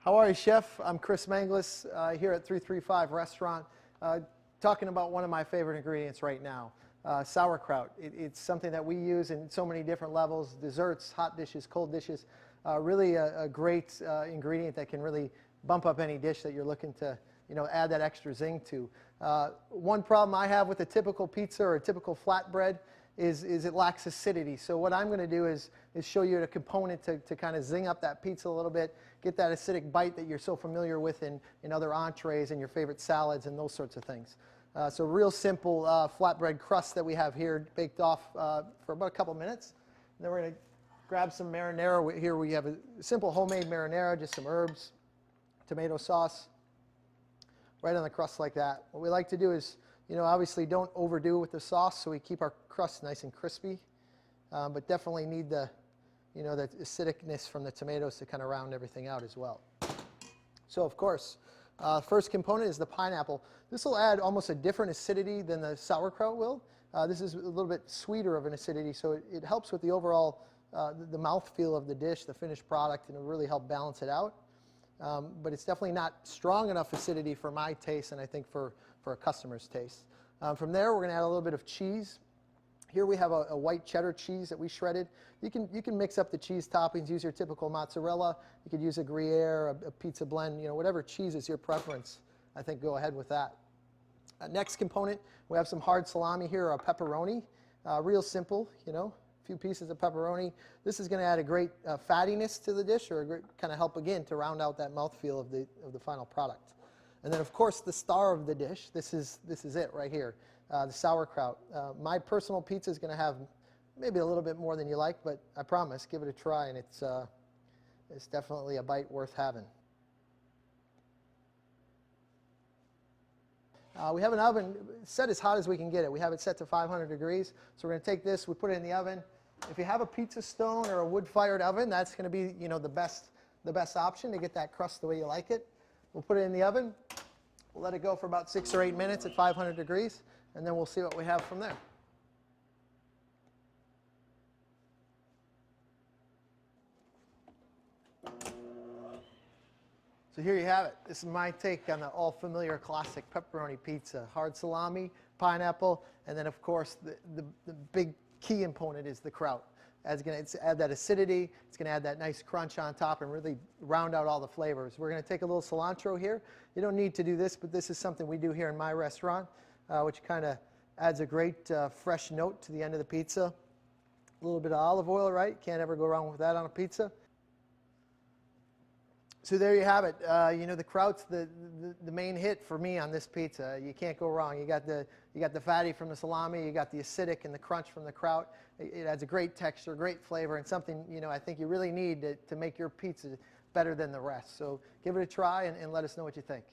How are you, Chef? I'm Chris Manglis here at 335 Restaurant, talking about one of my favorite ingredients right now, sauerkraut. It's something that we use in so many different levels, desserts, hot dishes, cold dishes. Really a great ingredient that can really bump up any dish that you're looking to, add that extra zing to. One problem I have with a typical pizza or a typical flatbread is it lacks acidity. So what I'm going to do is show you a component to kind of zing up that pizza a little bit, get that acidic bite that you're so familiar with in other entrees and your favorite salads and those sorts of things. So real simple flatbread crust that we have here, baked off for about a couple minutes. And then we're going to grab some marinara. Here we have a simple homemade marinara, just some herbs, tomato sauce, right on the crust like that. What we like to do is, obviously don't overdo it with the sauce, so we keep our crust nice and crispy, but definitely need the acidicness from the tomatoes to kind of round everything out as well. So of course, first component is the pineapple. This will add almost a different acidity than the sauerkraut will. This is a little bit sweeter of an acidity, so it helps with the overall, the mouthfeel of the dish, the finished product, and it'll really help balance it out. But it's definitely not strong enough acidity for my taste, and I think for a customer's taste. From there, we're going to add a little bit of cheese. Here we have a white cheddar cheese that we shredded. You can mix up the cheese toppings, use your typical mozzarella. You could use a Gruyere, a pizza blend, whatever cheese is your preference. I think go ahead with that. Next component, we have some hard salami here, a pepperoni. Real simple, a few pieces of pepperoni. This is going to add a great fattiness to the dish, or a great kind of help again to round out that mouthfeel of the final product. And then of course the star of the dish. This is it right here. The sauerkraut. My personal pizza is going to have maybe a little bit more than you like, but I promise, give it a try, and it's definitely a bite worth having. We have an oven set as hot as we can get it. We have it set to 500 degrees. So we're going to take this, we put it in the oven. If you have a pizza stone or a wood-fired oven, that's going to be the best option to get that crust the way you like it. We'll put it in the oven. We'll let it go for about 6 or 8 minutes at 500 degrees, and then we'll see what we have from there. So here you have it. This is my take on the all-familiar classic pepperoni pizza. Hard salami, pineapple, and then of course the big key component is the kraut. It's going to add that acidity. It's going to add that nice crunch on top and really round out all the flavors. We're going to take a little cilantro here. You don't need to do this, but this is something we do here in my restaurant, which kind of adds a great fresh note to the end of the pizza. A little bit of olive oil, right? Can't ever go wrong with that on a pizza. So there you have it. The kraut's the main hit for me on this pizza. You can't go wrong. You got the fatty from the salami. You got the acidic and the crunch from the kraut. It adds a great texture, great flavor, and something I think you really need to make your pizza better than the rest. So give it a try and let us know what you think.